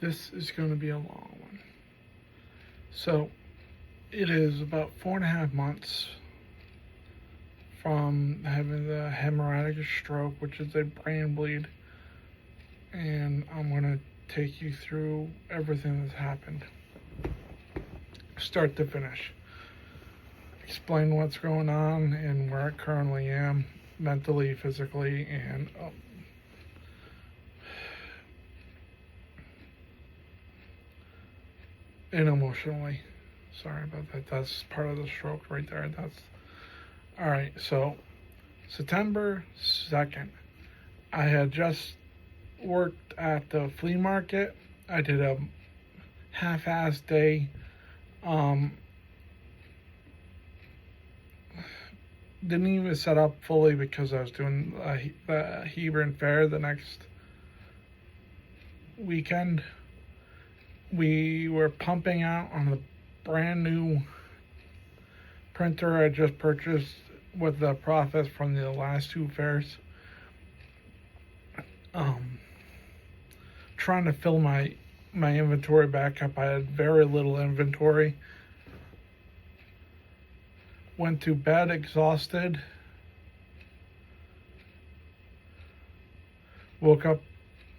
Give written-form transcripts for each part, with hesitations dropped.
This is going to be a long one. So, it is about 4.5 months from having the hemorrhagic stroke, which is a brain bleed, and I'm going to take you through everything that's happened, start to finish. Explain what's going on and where I currently am, mentally, physically, and emotionally. Sorry about that. That's part of the stroke right there. That's all right. So, September 2nd, I had just worked at the flea market. I did a half-ass day. Didn't even set up fully because I was doing the Hebron Fair the next weekend. We were pumping out on the brand new printer I just purchased with the profits from the last two fairs. Trying to fill my inventory back up. I had very little inventory. Went to bed exhausted. Woke up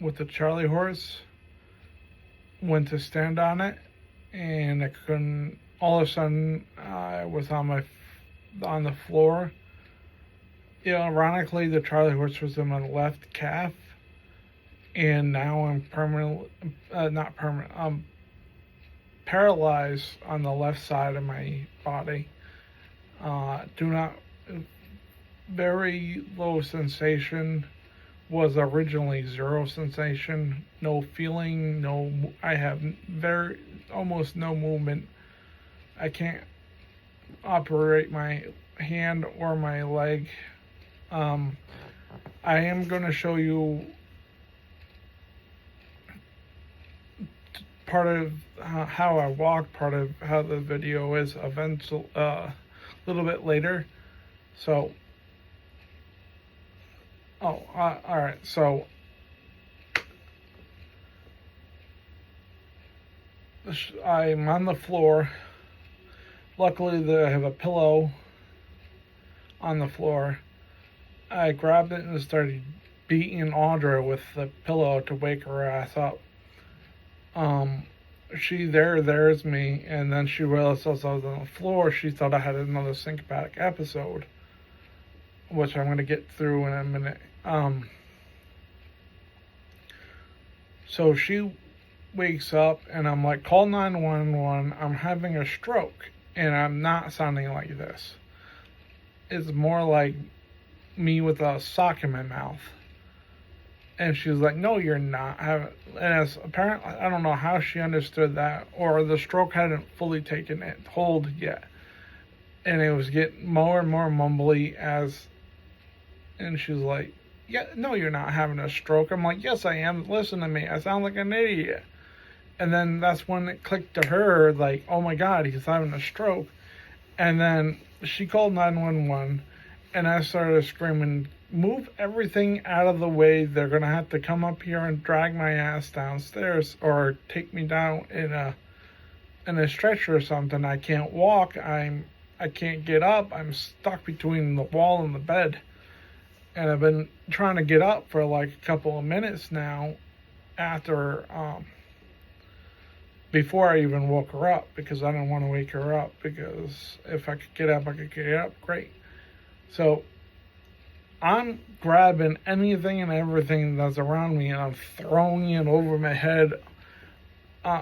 with the Charlie horse. Went to stand on it, and I couldn't. All of a sudden, I was on the floor. Yeah, ironically, the Charlie horse was in my left calf, and now I'm not permanent. I'm paralyzed on the left side of my body. Very low sensation. Was originally zero sensation, no feeling, I have almost no movement. I can't operate my hand or my leg. I am going to show you part of how I walk, part of how the video is eventually a little bit later. So, all right. So, I'm on the floor. Luckily, I have a pillow on the floor. I grabbed it and started beating Audra with the pillow to wake her ass up. There's me, and then she realized as I was on the floor, she thought I had another syncopatic episode, which I'm going to get through in a minute. So she wakes up, and I'm like, call 911, I'm having a stroke, and I'm not sounding like this. It's more like me with a sock in my mouth. And she was like, no, you're not. And it's apparently, I don't know how she understood that, or the stroke hadn't fully taken hold yet. And it was getting more and more mumbly and she was like, yeah, no, you're not having a stroke. I'm like, yes, I am. Listen to me. I sound like an idiot. And then that's when it clicked to her, like, oh my God, he's having a stroke. And then she called 911, and I started screaming, move everything out of the way. They're going to have to come up here and drag my ass downstairs or take me down in a stretcher or something. I can't walk. I can't get up. I'm stuck between the wall and the bed. And I've been trying to get up for like a couple of minutes now before I even woke her up, because I didn't want to wake her up, because if I could get up, great. So I'm grabbing anything and everything that's around me, and I'm throwing it over my head,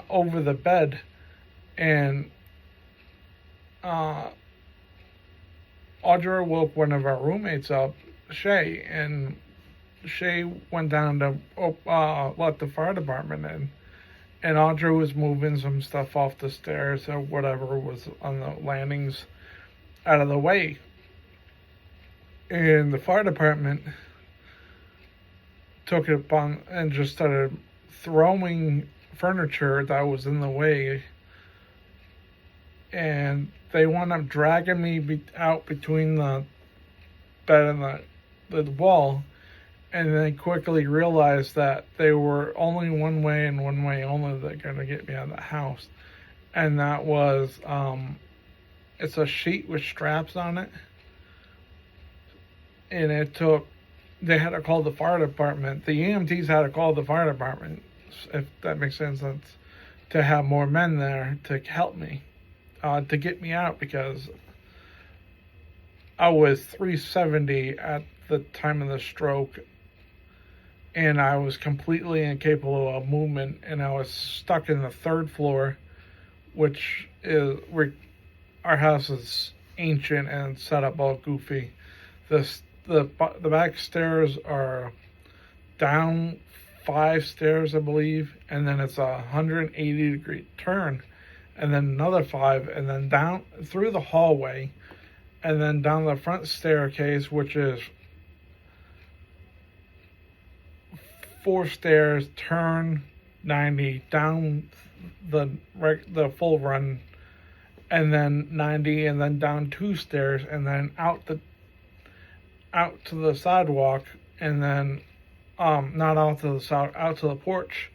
over the bed. And Audra woke one of our roommates up, Shay, and Shay went down to let the fire department in. And Audra was moving some stuff off the stairs or whatever was on the landings out of the way. And the fire department took it upon and just started throwing furniture that was in the way. And they wound up dragging me out between the bed and the wall. and they quickly realized that they were only one way and one way only that going to get me out of the house, and that was it's a sheet with straps on it, and they had to call the fire department. The EMTs had to call the fire department, if that makes sense, to have more men there to help me, to get me out, because I was 370 at the time of the stroke, and I was completely incapable of movement, and I was stuck in the third floor, which is where our house is ancient and set up all goofy. The back stairs are down 5 stairs, I believe, and then it's a 180-degree turn, and then another 5, and then down through the hallway, and then down the front staircase, which is 4 stairs, turn 90, down the full run, and then 90, and then down 2 stairs, and then out to the sidewalk, and then not out to the side, out to the porch,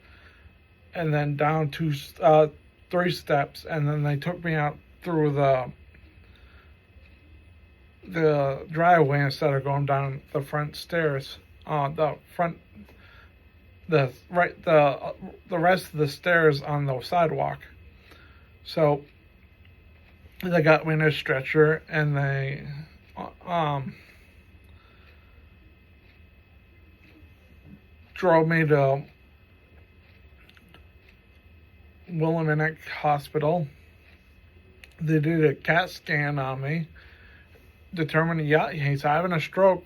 and then down 3 steps, and then they took me out through the driveway instead of going down the front stairs. The rest of the stairs on the sidewalk. So they got me in a stretcher, and they drove me to Willimantic Hospital. They did a CAT scan on me, determined, yeah, he's having a stroke.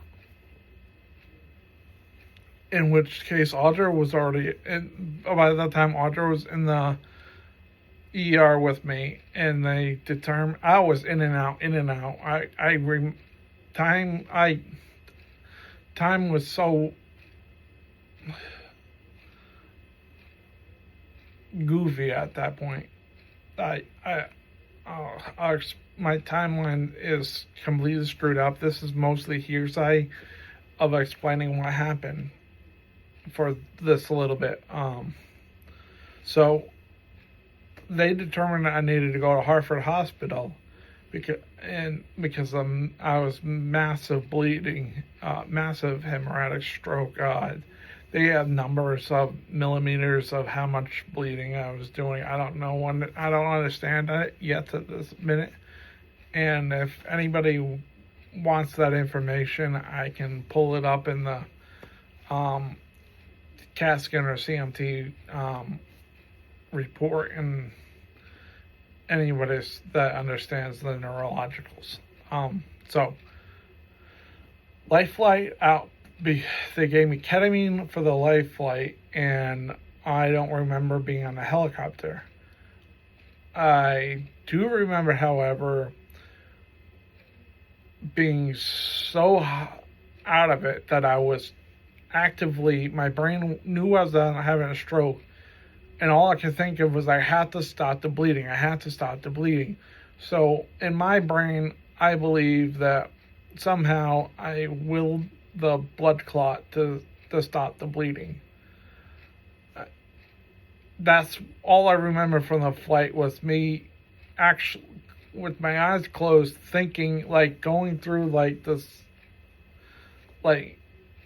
In which case, Audra was already by that time, Audra was in the ER with me, and they determined I was in and out. Time was so goofy at that point. My timeline is completely screwed up. This is mostly hearsay of explaining what happened for this a little bit. So they determined I needed to go to Hartford Hospital because I was massive bleeding, massive hemorrhagic stroke. They have numbers of millimeters of how much bleeding I was doing. I don't know I don't understand it yet at this minute. And if anybody wants that information, I can pull it up in the CAT scan or CMT report, and anybody that understands the neurologicals. So, life flight out. They gave me ketamine for the life flight, and I don't remember being on a helicopter. I do remember, however, being so out of it that I was actively, my brain knew I was having a stroke, and all I could think of was I had to stop the bleeding. So in my brain, I believe that somehow I willed the blood clot to stop the bleeding. That's all I remember from the flight, was me actually with my eyes closed thinking, like going through like this, like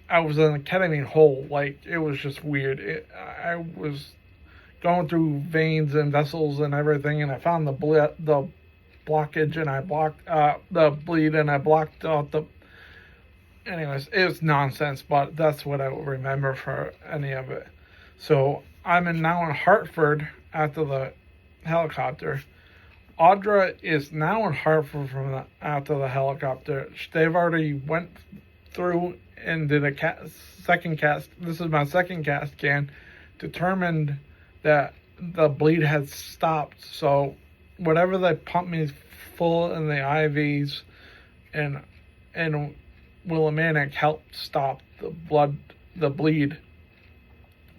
I was in a ketamine hole. Like it was just weird. I was going through veins and vessels and everything, and I found the blockage, and I blocked the bleed, and I blocked out the. Anyways, it was nonsense, but that's what I will remember for any of it. So I'm now in Hartford after the helicopter. Audra is now in Hartford after the helicopter. They've already went through and did second CAT. This is my second CAT scan. Determined that the bleed had stopped. So whatever they pumped me full in the IVs and Willimantic helped stop the bleed.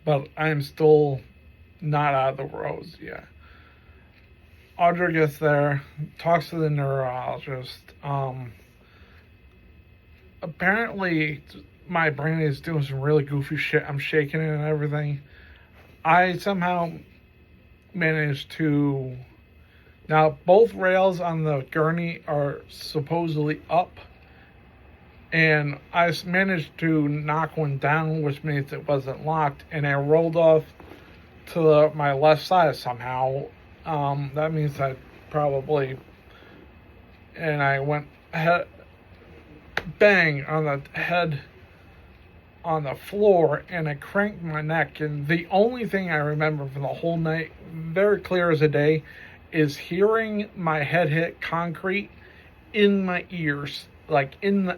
But I'm still not out of the woods yet. Audra gets there, talks to the neurologist. Apparently, my brain is doing some really goofy shit. I'm shaking it and everything. I somehow managed to. Now, both rails on the gurney are supposedly up, and I managed to knock one down, which means it wasn't locked, and I rolled off to my left side somehow. That means I probably. And I went head, bang on the head on the floor, and I cranked my neck. And the only thing I remember from the whole night, very clear as a day, is hearing my head hit concrete in my ears, like in the,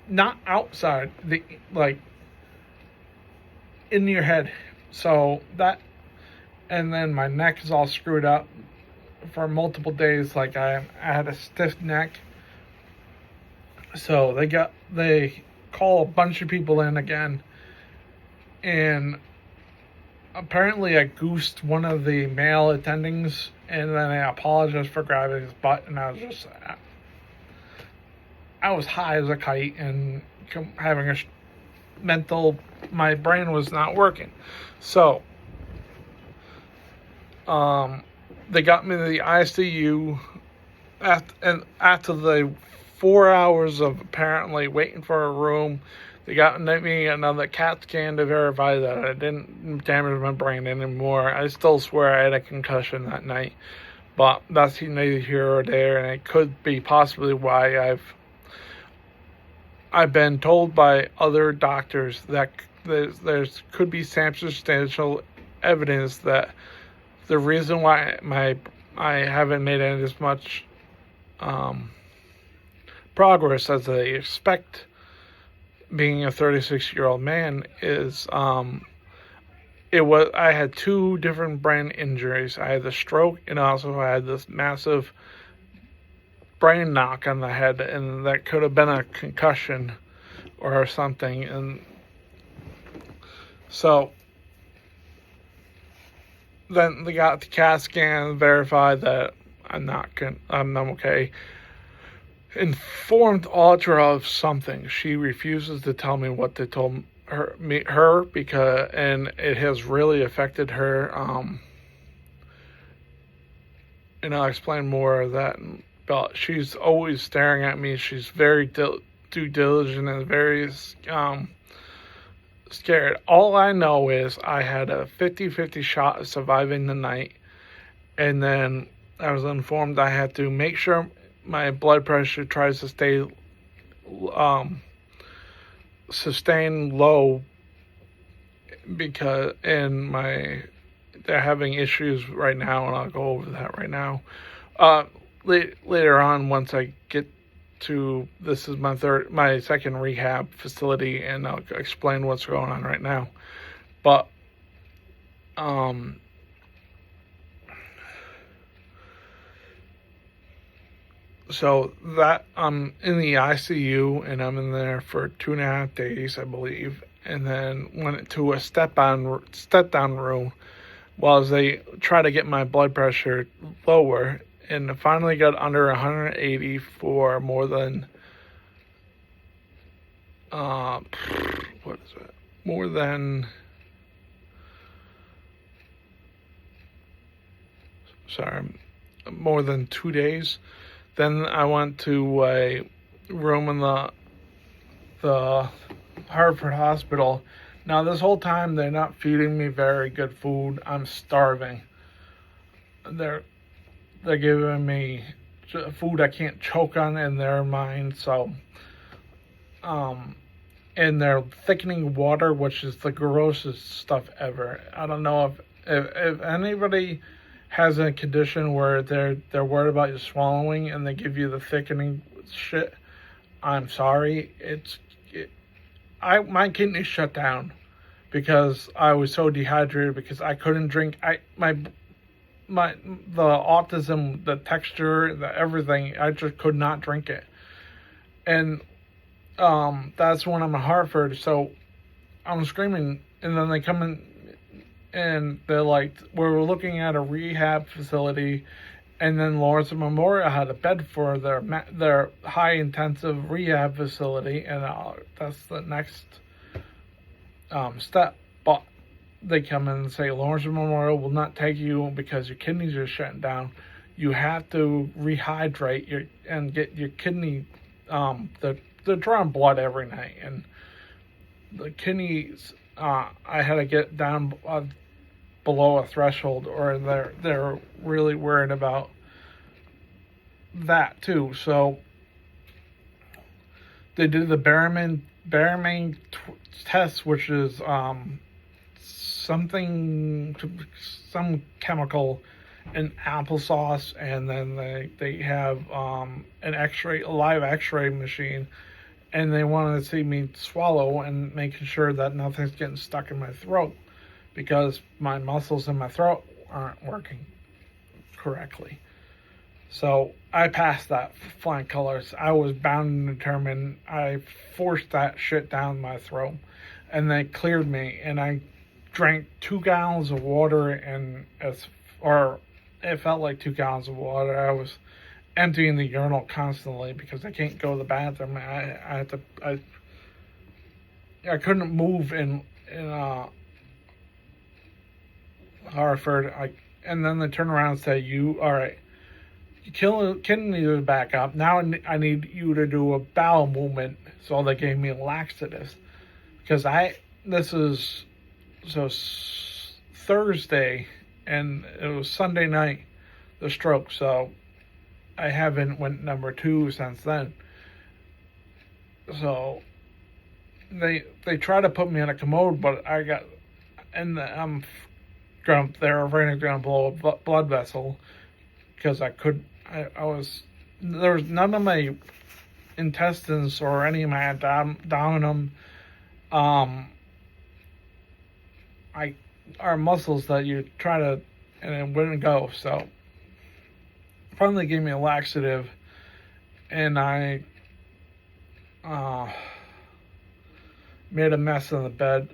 not outside, the like in your head. So that, and then my neck is all screwed up for multiple days. Like I had a stiff neck. So they call a bunch of people in again, and apparently I goosed one of the male attendings, and then I apologized for grabbing his butt, and I was high as a kite and having a my brain was not working. So they got me to the ICU after the 4 hours of apparently waiting for a room. They got me another CAT scan to verify that I didn't damage my brain anymore. I still swear I had a concussion that night, but that's neither here or there, and it could be possibly why I've been told by other doctors that there could be substantial evidence that the reason why I haven't made any as much progress as I expect, being a 36-year-old man, is I had two different brain injuries. I had the stroke, and also I had this massive brain knock on the head, and that could have been a concussion or something. And so then they got the CAT scan, verified that I'm okay. Informed Audra of something. She refuses to tell me what they told her because, and it has really affected her. And I'll explain more of that. But she's always staring at me. She's very due diligent and very scared. All I know is I had a 50-50 shot of surviving the night, and then I was informed I had to make sure my blood pressure tries to stay sustained low, because they're having issues right now, and I'll go over that right now. Later on, once I get to, this is my second rehab facility, and I'll explain what's going on right now. But so that I'm in the ICU, and I'm in there for 2.5 days, I believe, and then went to a step down room while they try to get my blood pressure lower, and finally got under 180 for more than more than 2 days. Then I went to a room in the Hartford Hospital. Now, this whole time, they're not feeding me very good food. I'm starving. They're giving me food I can't choke on in their mind. So, and they're thickening water, which is the grossest stuff ever. I don't know if anybody has a condition where they're worried about you swallowing and they give you the thickening shit. I'm sorry. My kidneys shut down because I was so dehydrated, because I couldn't drink. The autism, the texture, the everything, I just could not drink it. And that's when I'm in Hartford, so I'm screaming, and then they come in and they're like, we're looking at a rehab facility, And then Lawrence Memorial had a bed for their high intensive rehab facility, and that's the next step. But they come in and say Lawrence Memorial will not take you because your kidneys are shutting down. You have to rehydrate and get your kidney. They're drawing blood every night, and the kidneys. I had to get down below a threshold, or they're really worried about that too. So they did the Barraman test, which is some chemical in applesauce, and then they have a live X-ray machine, and they wanted to see me swallow and making sure that nothing's getting stuck in my throat because my muscles in my throat aren't working correctly. So I passed that flying colors. I was bound and determined. I forced that shit down my throat, and they cleared me. And I drank 2 gallons of water, and it felt like 2 gallons of water. I was emptying the urinal constantly because I can't go to the bathroom. I couldn't move in Hartford. And then they turn around and say, all right, your kidneys are back up. Now I need you to do a bowel movement. So they gave me laxatives because this is Thursday, and it was Sunday night, the stroke. So I haven't went number 2 since then. So they try to put me on a commode, but they were afraid I'm gonna blow a blood vessel because there was none of my intestines or any of my abdomen are muscles that you try to, and it wouldn't go. So finally gave me a laxative, and I made a mess in the bed.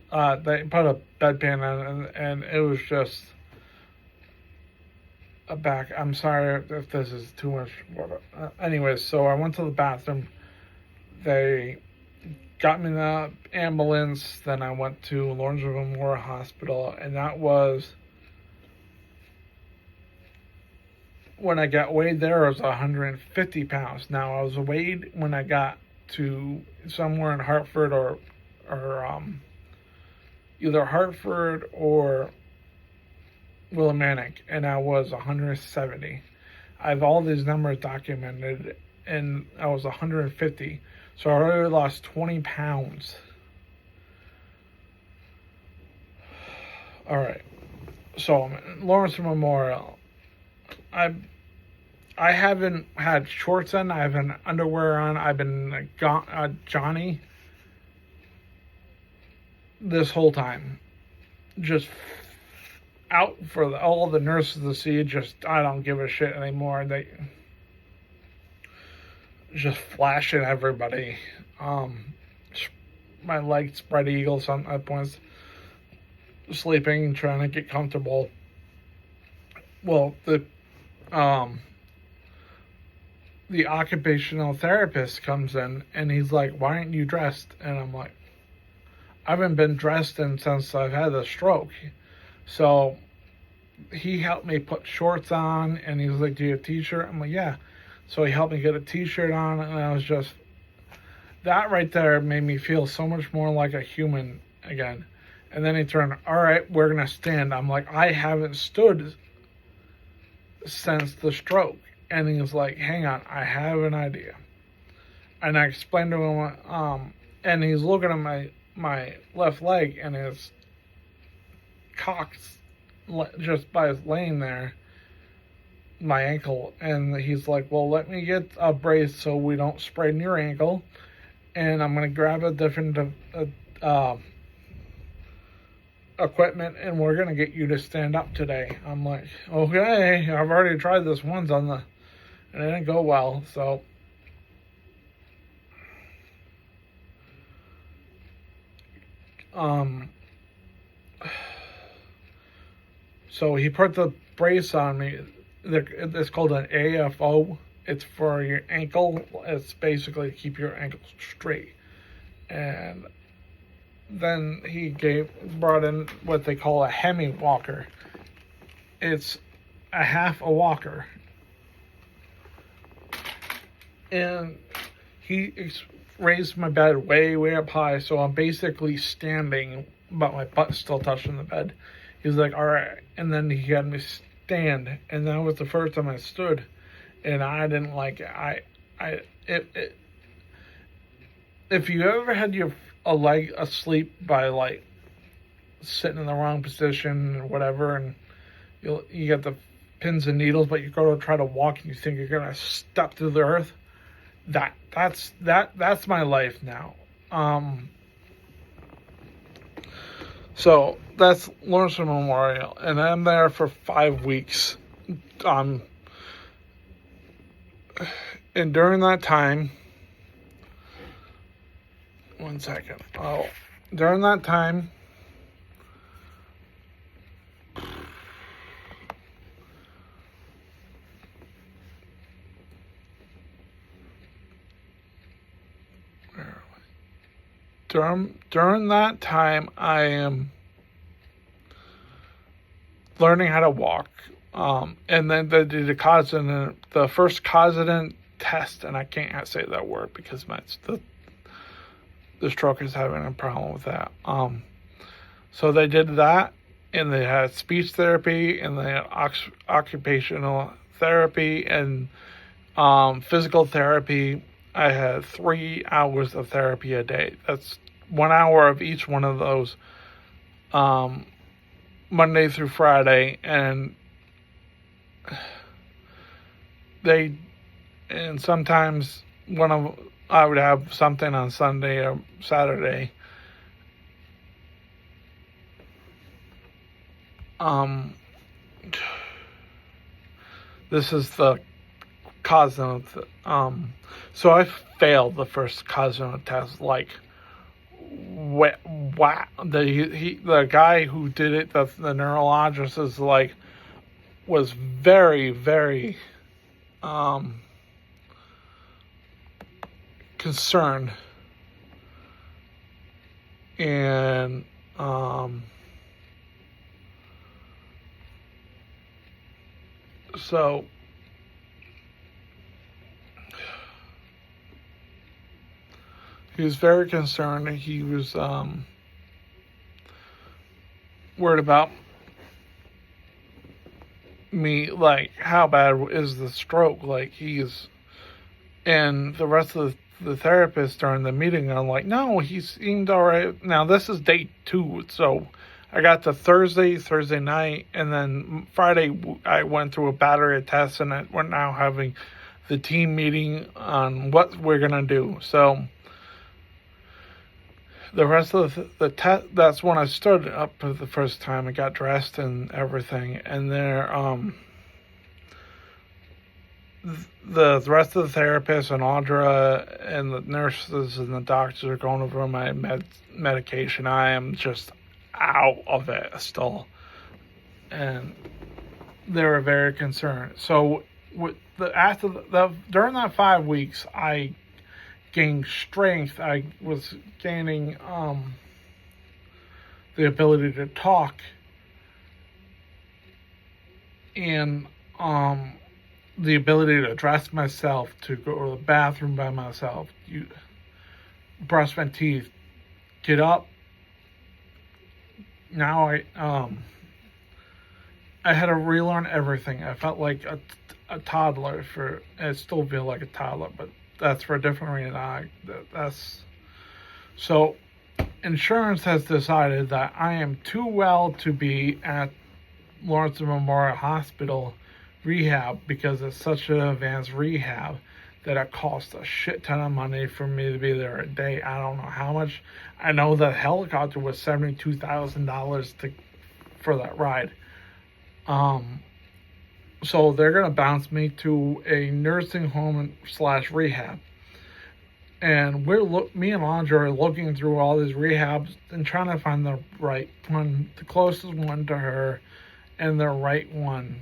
They put a bedpan in, and it was just a back. I'm sorry if this is too much. Anyways, so I went to the bathroom. They got me in the ambulance. Then I went to Lawrence Memorial Hospital, and that was when I got weighed there. I was 150 pounds. Now I was weighed when I got to somewhere in Hartford or either Hartford or Willimantic, and I was 170. I have all these numbers documented, and I was 150. So I already lost 20 pounds. All right. So Lawrence Memorial. I haven't had shorts on. I haven't underwear on. I've been Johnny this whole time. Just out for all the nurses to see. I don't give a shit anymore. They just flashing everybody. My legs spread eagles on at points, sleeping, trying to get comfortable. Well, the occupational therapist comes in, and he's like, "Why aren't you dressed?" And I'm like, "I haven't been dressed since I've had the stroke." So he helped me put shorts on, and he was like, "Do you have a t-shirt?" I'm like, "Yeah." So he helped me get a t-shirt on, and I was just, that right there made me feel so much more like a human again. And then he turned, "All right, we're going to stand." I'm like, "I haven't stood since the stroke." And he was like, "Hang on, I have an idea." And I explained to him, and he's looking at my left leg, and his cock's just by his laying there, my ankle, and he's like, "Well, let me get a brace so we don't sprain your ankle, and I'm gonna grab a different equipment, and we're gonna get you to stand up today." I'm like, "Okay, I've already tried this once and it didn't go well." So he put the brace on me. It's called an AFO. It's for your ankle. It's basically to keep your ankles straight. And then he brought in what they call a Hemi walker. It's a half a walker. And he raised my bed way, way up high, so I'm basically standing, but my butt's still touching the bed. He's like, all right. And then he had me stand, and that was the first time I stood, and I didn't like it. If you ever had a leg asleep by like sitting in the wrong position or whatever, and you get the pins and needles, but you go to try to walk and you think you're gonna step through the earth. That's my life now. So that's Lawrence Memorial, and I'm there for 5 weeks. And during that time, one second. During that time, during that time, I am learning how to walk. And then they did the first Cossident test, and I can't say that word because the stroke is having a problem with that. So they did that, and they had speech therapy, and they had occupational therapy, and physical therapy. I had 3 hours of therapy a day. That's 1 hour of each one of those, Monday through Friday, and sometimes I would have something on Sunday or Saturday. This is the Cosmo. So I failed the first Cosmo test. Like, wow. The guy who did it, the neurologist, is like, was very, very concerned, and so he was very concerned. He was worried about me, like, how bad is the stroke? Like, and the rest of the therapists during the meeting are like, no, he seemed all right. Now, this is day 2, so I got to Thursday night, and then Friday I went through a battery of tests, and we're now having the team meeting on what we're going to do. So the rest of the test, that's when I stood up for the first time. I got dressed and everything, and the rest of the therapists and Audra and the nurses and the doctors are going over my medication. I am just out of it still, and they were very concerned. So during that 5 weeks, I gained strength. I was gaining the ability to talk, and the ability to dress myself, to go to the bathroom by myself, brush my teeth, get up. Now I had to relearn everything. I felt like a toddler. I still feel like a toddler, but that's for a different reason. So insurance has decided that I am too well to be at Lawrence Memorial Hospital rehab, because it's such an advanced rehab that it costs a shit ton of money for me to be there a day. I don't know how much. I know the helicopter was $72,000 for that ride. So they're gonna bounce me to a nursing home / rehab, and me and Andra are looking through all these rehabs and trying to find the right one, the closest one to her, and the right one.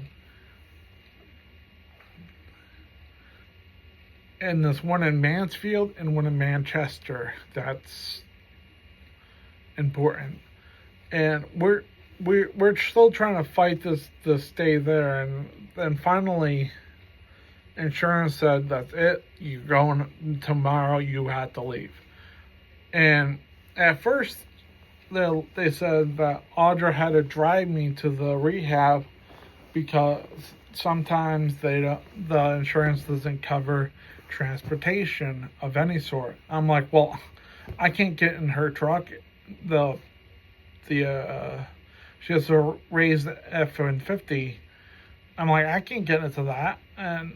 and there's one in Mansfield and one in Manchester. That's important, and we're still trying to fight this to stay there. And then finally, insurance said that's it. You're going tomorrow. You have to leave. And at first, they said that Audra had to drive me to the rehab because sometimes the insurance doesn't cover transportation of any sort. I'm like, well, I can't get in her truck. The she has a raised F-150. I'm like, I can't get into that. And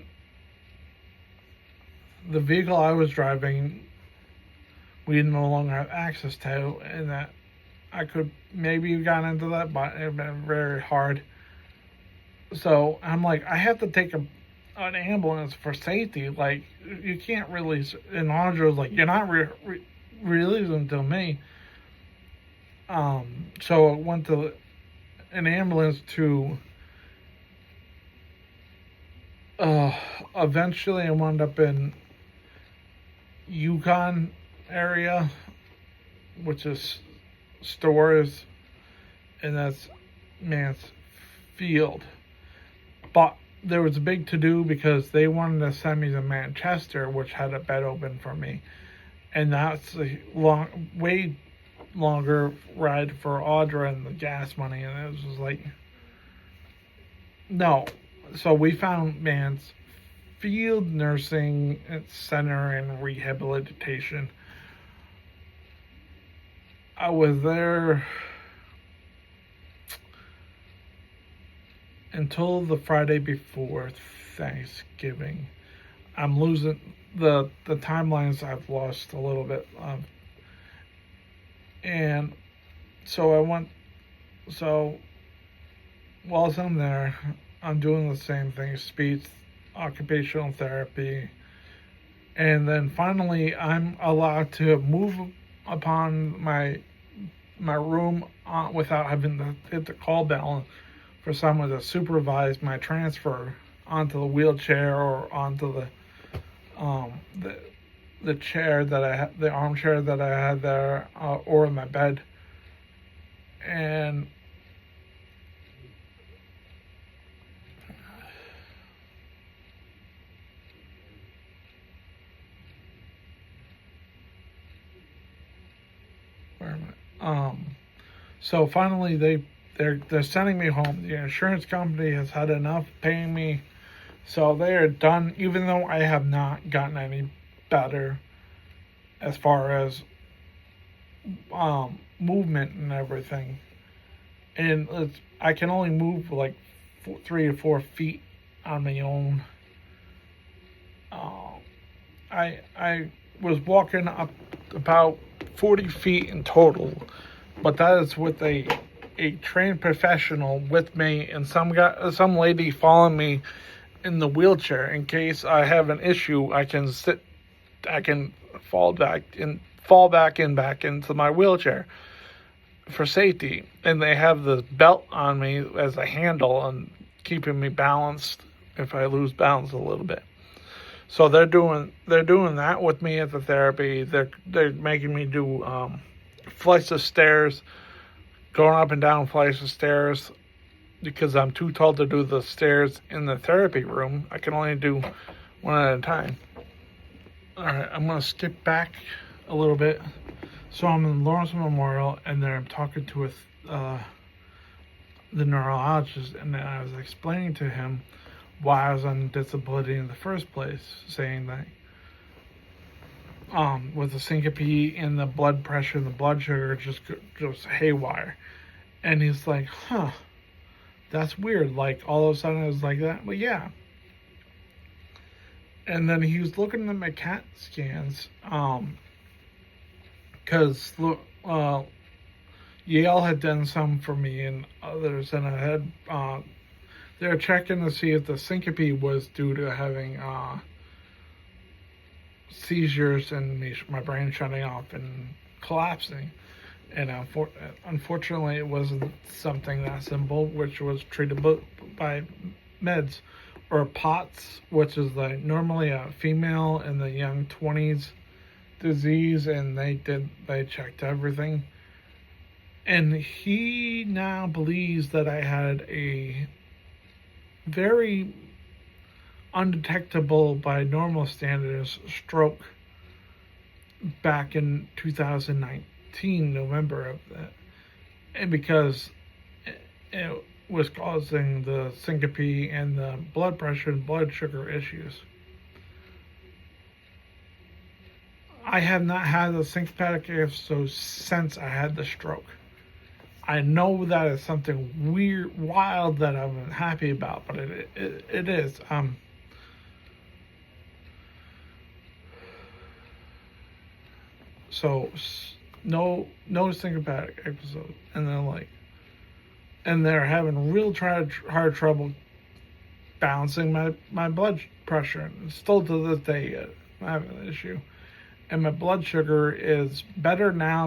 the vehicle I was driving, we no longer have access to, and that I could maybe have gotten into that, but it would have been very hard. So I'm like, I have to take an ambulance for safety. Like, you can't release. And Audra was like, you're not releasing to me. So I went to an ambulance to. Eventually, I wound up in Yukon area, which is Stores, and that's Mansfield. But there was a big to-do because they wanted to send me to Manchester, which had a bed open for me. And that's a way longer ride for Audra and the gas money. And it was just like, no. So we found Mansfield Nursing Center and Rehabilitation. I was there until the Friday before Thanksgiving. I'm losing the timelines. I've lost a little bit, and so I went. So whilst I'm there, I'm doing the same thing: speech, occupational therapy, and then finally I'm allowed to move upon my room without having to hit the call bell for someone to supervise my transfer onto the wheelchair or onto the chair that I had, the armchair that I had there, or in my bed. And where am I? So finally they're sending me home. The insurance company has had enough paying me, so they are done. Even though I have not gotten any better as far as movement and everything, and I can only move like 3 or 4 feet on my own. I was walking up about 40 feet in total, but that is with a trained professional with me and some lady following me in the wheelchair in case I have an issue. I can fall back into my wheelchair for safety, and they have the belt on me as a handle and keeping me balanced if I lose balance a little bit. So they're doing that with me at the therapy. They're making me do flights of stairs, going up and down flights of stairs, because I'm too tall to do the stairs in the therapy room. I can only do one at a time. All right, I'm gonna skip back a little bit. So I'm in Lawrence Memorial, and there I'm talking to the neurologist, and I was explaining to him why I was on disability in the first place, saying that with the syncope and the blood pressure and the blood sugar just haywire. And he's like, huh, that's weird. Like, all of a sudden it was like that. But yeah. And then he was looking at my CAT scans, because Yale had done some for me and others, and I had they were checking to see if the syncope was due to having seizures and my brain shutting off and collapsing. And unfortunately, it wasn't something that simple, which was treatable by meds or POTS, which is like normally a female in the young 20s disease, and they checked everything. And he now believes that I had a very undetectable by normal standards stroke back in 2019, November of that. And because it was causing the syncope and the blood pressure and blood sugar issues. I have not had a syncopatic episode since I had the stroke. I know that is something weird, wild that I'm happy about, but it is. So no syncopatic episode, and they're having real hard trouble balancing my blood pressure, and still to this day I have an issue. And my blood sugar is better now.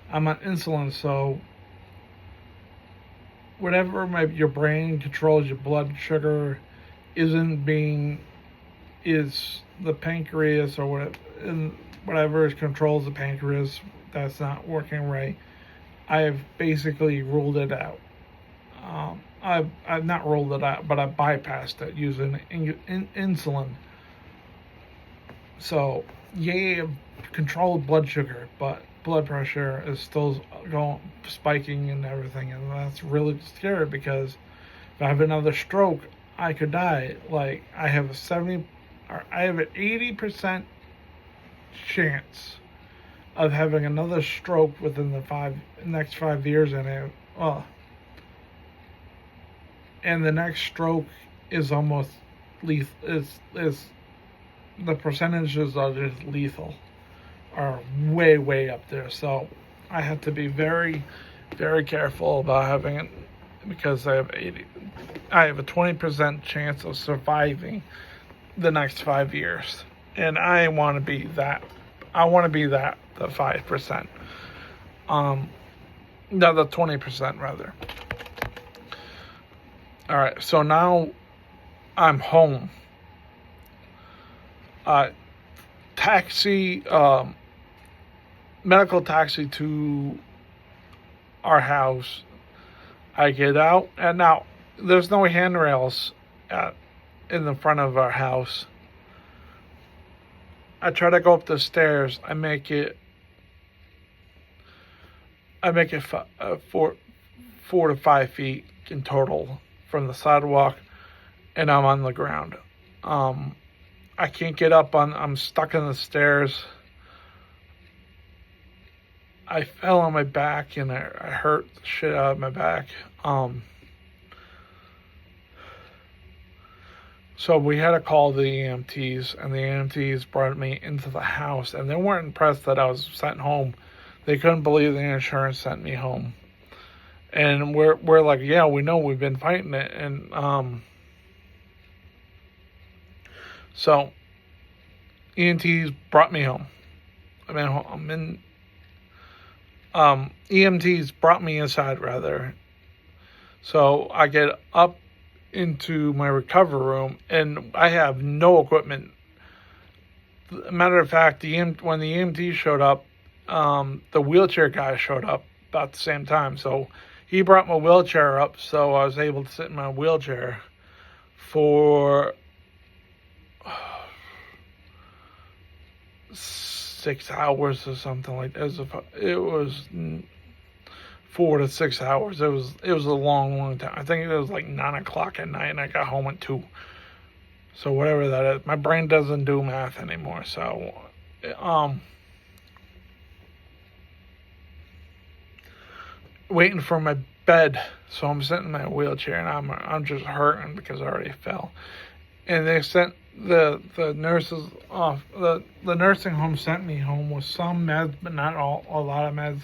I'm on insulin, so whatever your brain controls your blood sugar is the pancreas or whatever controls the pancreas that's not working right. I've basically ruled it out. I've not ruled it out, but I bypassed it using insulin. So, controlled blood sugar, but blood pressure is still spiking and everything, and that's really scary because if I have another stroke, I could die. Like I have an 80% chance of having another stroke within the next 5 years, and the next stroke is almost lethal. Is the percentages are just lethal, are way up there. So I have to be very, very careful about having it because I have a 20% chance of surviving the next 5 years, and I want to be that. I want to be that the 5%. No, the 20% rather. All right, so now I'm home. Medical taxi to our house. I get out, and now there's no handrails in the front of our house. I try to go up the stairs. I make it 4 to 5 feet in total from the sidewalk, and I'm on the ground. I can't get up I'm stuck in the stairs. I fell on my back and I hurt the shit out of my back. So we had to call the EMTs, and the EMTs brought me into the house, and they weren't impressed that I was sent home. They couldn't believe the insurance sent me home. And we're like, yeah, we know, we've been fighting it. And so EMTs brought me home. EMTs brought me inside rather. So I get up into my recovery room, and I have no equipment. Matter of fact, when the EMT showed up, the wheelchair guy showed up about the same time. So he brought my wheelchair up, so I was able to sit in my wheelchair for 6 hours or something like that. It was 4 to 6 hours. It was a long time. I think it was like 9 o'clock at night, and I got home at 2. So whatever that is, my brain doesn't do math anymore. So, waiting for my bed. So I'm sitting in my wheelchair, and I'm just hurting because I already fell. And they sent the nurses off. The nursing home sent me home with some meds, but not a lot of meds.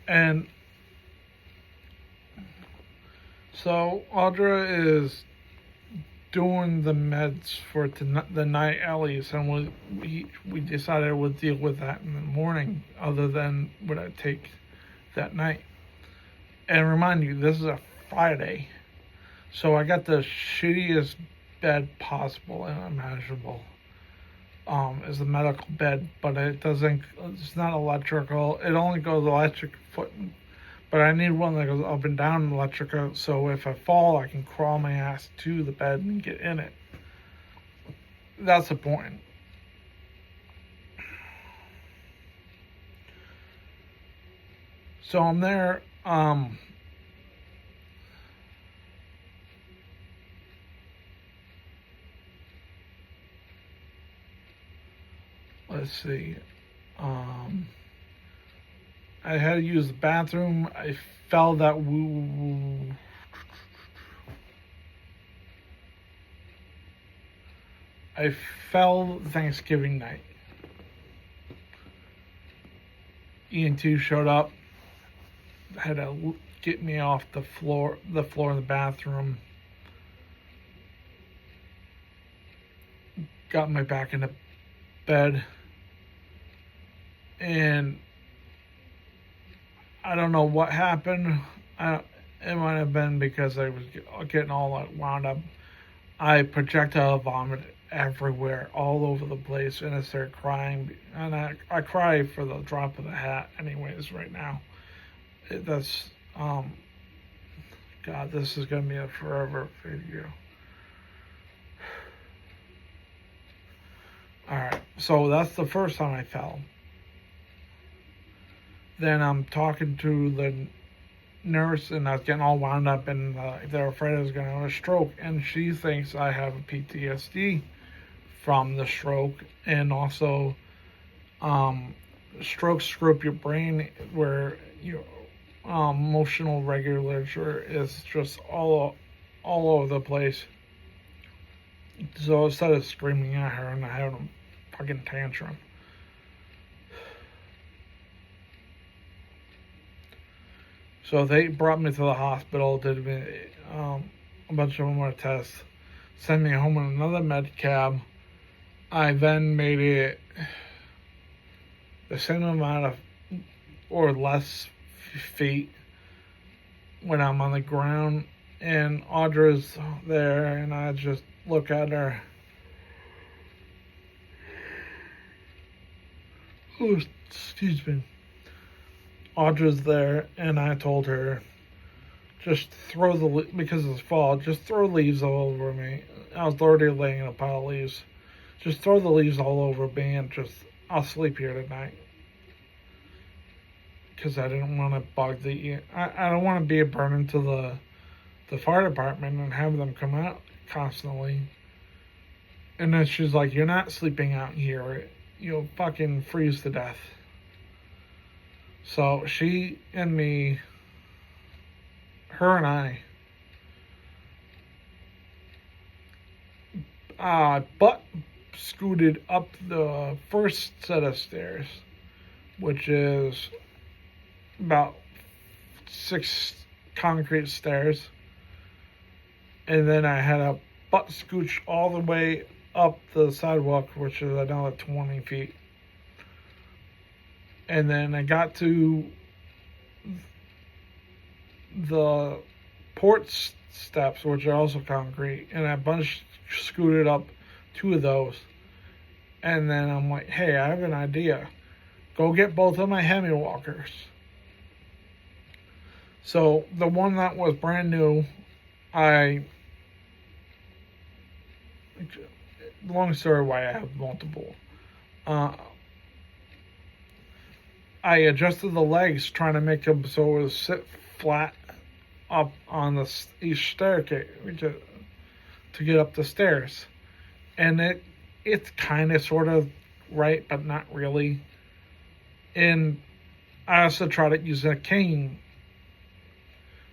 And so Audra is doing the meds for the night at least, and we decided we'll deal with that in the morning, other than what I take that night. And remind you, this is a Friday, So I got the shittiest bed possible and imaginable. Is a medical bed, but it's not electrical. It only goes electric foot, but I need one that goes up and down electrical, so if I fall, I can crawl my ass to the bed and get in it. That's the point. So I'm there. Let's see. I had to use the bathroom. I fell that woo. I fell Thanksgiving night. ENT showed up. Had to get me off the floor of the bathroom. Got me back into bed. And I don't know what happened. It might have been because I was getting all wound up. I projectile vomited everywhere, all over the place, and I started crying. And I cry for the drop of the hat, anyways. Right now, that's God. This is gonna be a forever video. All right, so that's the first time I fell. Then I'm talking to the nurse, and I was getting all wound up, and they're afraid I was going to have a stroke, and she thinks I have a PTSD from the stroke, and also strokes screw up your brain, where your emotional regulator is just all over the place. So instead of screaming at her, and I had a fucking tantrum. So they brought me to the hospital, did me a bunch of more tests, sent me home in another med cab. I then made it the same amount of or less feet when I'm on the ground, and Audra's there, and I just look at her. Oh, excuse me. Audra's there, and I told her, just because it's fall, just throw leaves all over me. I was already laying in a pile of leaves. Just throw the leaves all over me, and I'll sleep here tonight. Because I didn't want to bug I don't want to be a burden to the fire department and have them come out constantly. And then she's like, you're not sleeping out here. You'll fucking freeze to death. So she and me, her and I, butt scooted up the first set of stairs, which is about 6 concrete stairs. And then I had a butt scooch all the way up the sidewalk, which is another 20 feet. And then I got to the port steps, which are also concrete, and I scooted up 2 of those. And then I'm like, hey, I have an idea. Go get both of my Hemi walkers. So the one that was brand new, long story why I have multiple. I adjusted the legs, trying to make them so it would sit flat up on each staircase to get up the stairs, and it's kind of sort of right, but not really. And I also tried using a cane.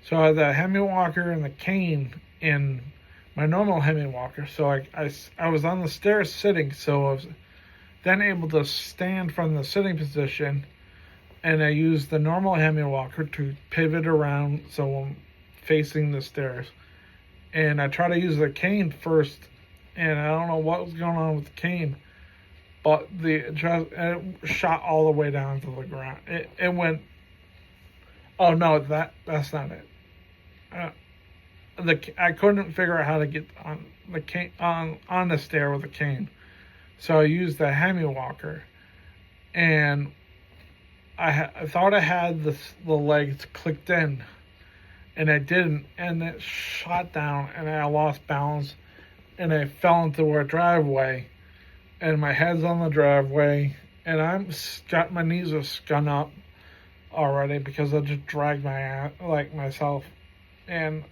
So I had the Hemi walker and the cane in my normal Hemi walker. So I was on the stairs sitting, so I was then able to stand from the sitting position. And I used the normal Hemi walker to pivot around so I'm facing the stairs. And I tried to use the cane first, and I don't know what was going on with the cane, but it shot all the way down to the ground. It went. Oh no, that's not it. I couldn't figure out how to get on the cane on the stair with a cane, so I used the Hemi walker, and I thought I had the legs clicked in, and I didn't, and it shot down, and I lost balance, and I fell into a driveway, and my head's on the driveway, and my knees are scun up already because I just dragged my ass, like myself, and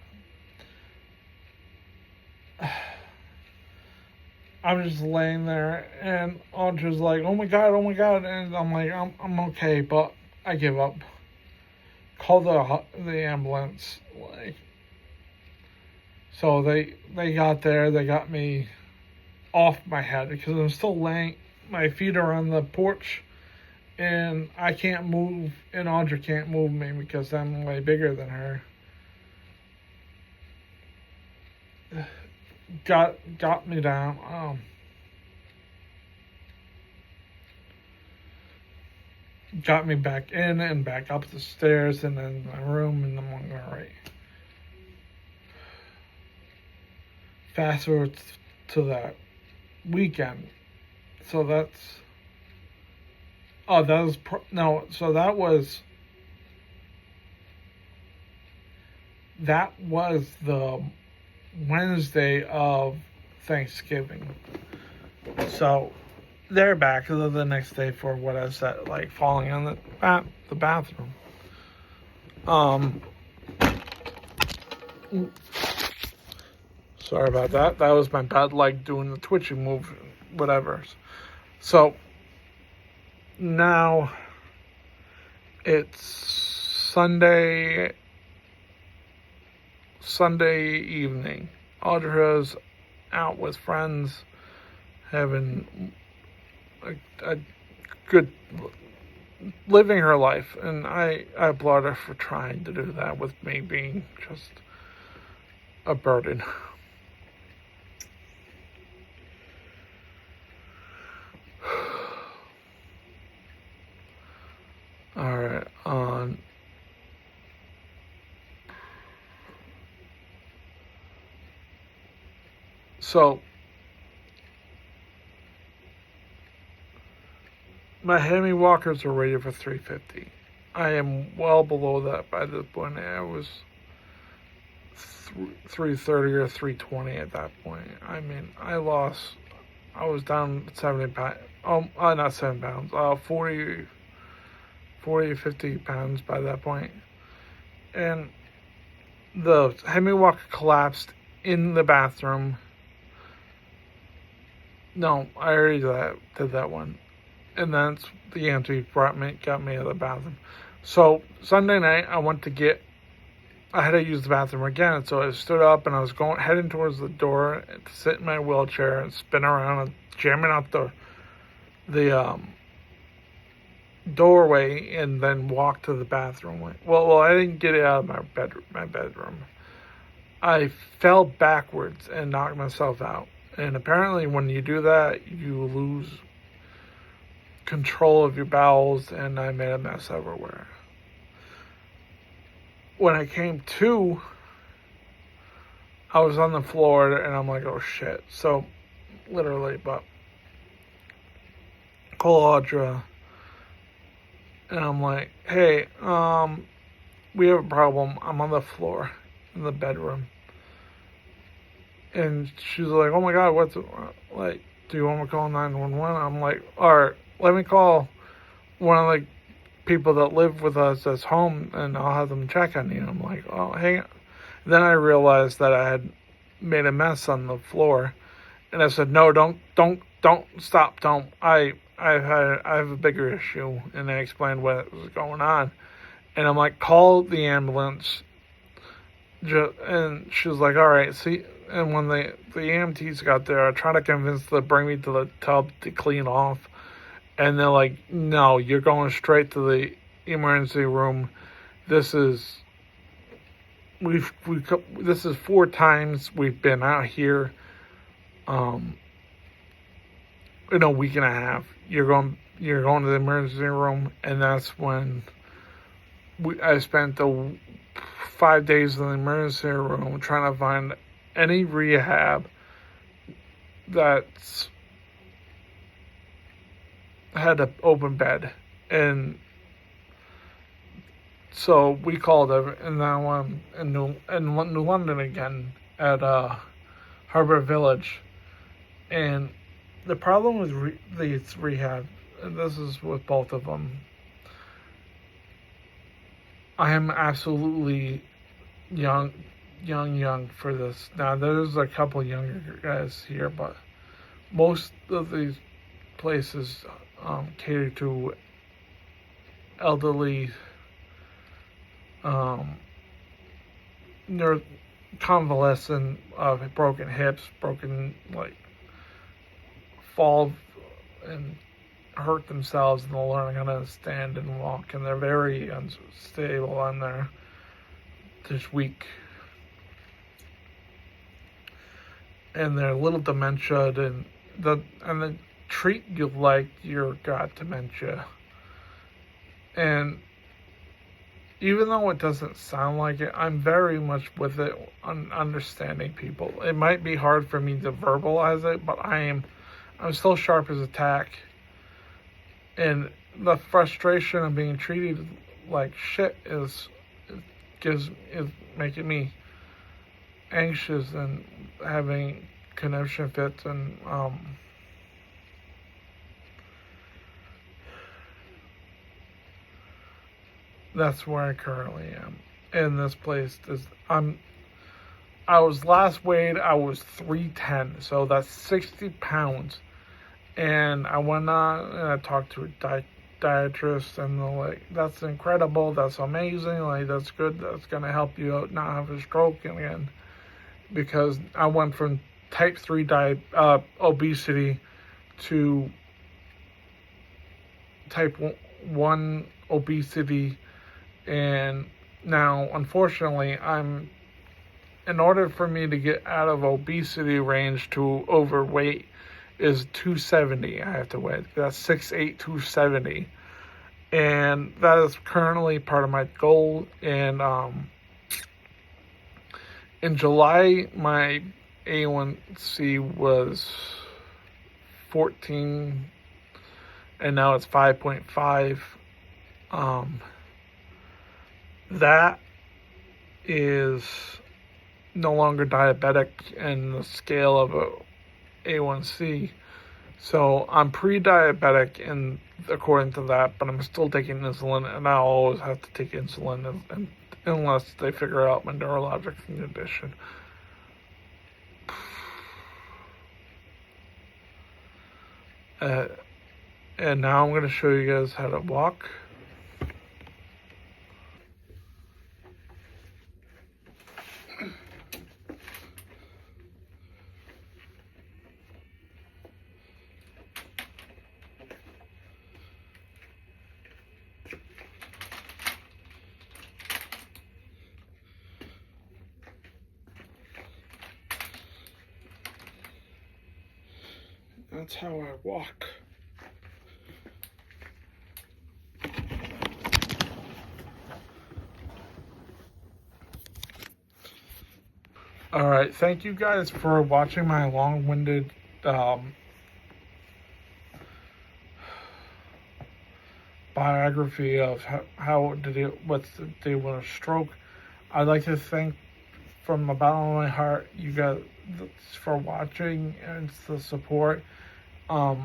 I'm just laying there, and Audra's like, oh my god," and I'm like, I'm okay, but I give up. Call the ambulance, like. So they got there, they got me off my head because I'm still laying. My feet are on the porch, and I can't move, and Audra can't move me because I'm way bigger than her. Got me down. Got me back in and back up the stairs and in my room, and I'm like, all right. Fast forward to that weekend. So that's. Oh, that was no. So that was the Wednesday of Thanksgiving. So they're back the next day for what I said, like falling on the bathroom. Sorry about that. That was my bad leg doing the twitching move, whatever. So now it's Sunday evening. Audra's out with friends, having a good, living her life, and I applaud her for trying to do that with me being just a burden. All right, so my Hemi walkers are rated for 350. I am well below that by this point. I was 330 or 320 at that point. I mean, I was down 70 pounds. Not 7 pounds. 40 or 50 pounds by that point. And the Hemi walker collapsed in the bathroom. No, I already did that one. And then the EMT got me out of the bathroom. So Sunday night, I had to use the bathroom again. So I stood up and I was heading towards the door to sit in my wheelchair and spin around and jamming out the doorway and then walk to the bathroom. Well, I didn't get it out of my bedroom. I fell backwards and knocked myself out. And apparently when you do that, you lose control of your bowels, and I made a mess everywhere. When I came to, I was on the floor, and I'm like, oh shit. So, literally, but call Audra, and I'm like, hey, we have a problem. I'm on the floor in the bedroom. And she's like, oh my god, do you want me to call 911? I'm like, alright, let me call one of the people that live with us that's home, and I'll have them check on you. I'm like, oh, hang on. Then I realized that I had made a mess on the floor, and I said, no, don't stop, don't. I have a bigger issue, and I explained what was going on, and I'm like, call the ambulance, and she was like, all right, see. And when the EMTs got there, I tried to convince them to bring me to the tub to clean off. And they're like, no, you're going straight to the emergency room. This is 4 times we've been out here in a week and a half. You're going to the emergency room, and that's when I spent the 5 days in the emergency room trying to find any rehab that's had an open bed. And so we called her, and now I'm in New London again at Harbor Village. And the problem with these rehab, and this is with both of them, I am absolutely young for this. Now, there's a couple younger guys here, but most of these places cater to elderly, they're convalescent of broken hips, broken, like, fall and hurt themselves, and they're learning how to stand and walk, and they're very unstable, and they're just weak, and they're a little dementia, and they treat you like you're got dementia. And even though it doesn't sound like it, I'm very much with it on understanding people. It might be hard for me to verbalize it, but I'm still sharp as a tack. And the frustration of being treated like shit is making me anxious and having conniption fits, and that's where I currently am. In this place, I was last weighed, I was 310, so that's 60 pounds. And I went on and I talked to a dietitian, and they're like, that's incredible, that's amazing, like, that's good, that's gonna help you out not have a stroke again. Because I went from type 3 obesity to type 1 obesity, and now, unfortunately, in order for me to get out of obesity range to overweight is 270. I have to weigh. That's 6'8", 270. And that is currently part of my goal. And in July, my A1C was 14, and now it's 5.5. That is no longer diabetic in the scale of a A1C. So I'm pre-diabetic according to that, but I'm still taking insulin, and I'll always have to take insulin unless they figure out my neurologic condition. And now I'm going to show you guys how to walk. That's how I walk. Alright, thank you guys for watching my long-winded biography of what's the day with a stroke. I'd like to thank from the bottom of my heart you guys for watching and the support. I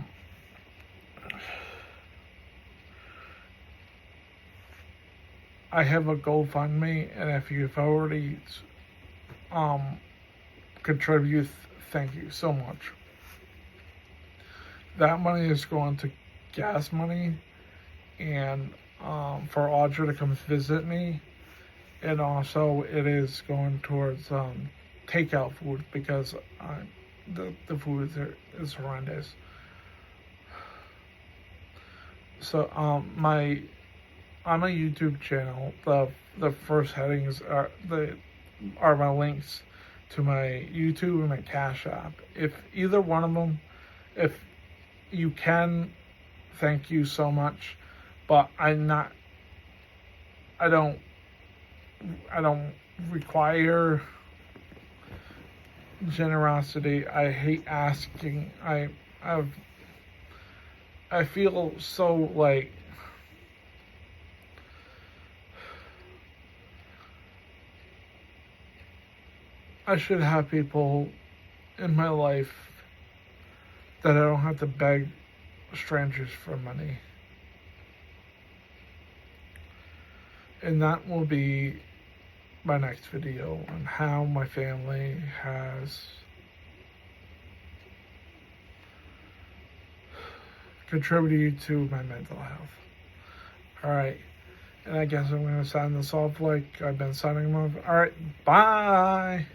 have a GoFundMe, and if you've already contribute, thank you so much. That money is going to gas money, and for Audra to come visit me, and also it is going towards takeout food, because the food is horrendous. So on my YouTube channel, the first headings are my links to my YouTube and my Cash App. If either one of them, if you can, thank you so much. But I don't require generosity. I hate asking. I feel so like I should have people in my life that I don't have to beg strangers for money. And that will be my next video on how my family has contributed to my mental health. Alright. And I guess I'm going to sign this off like I've been signing them off. Alright. Bye.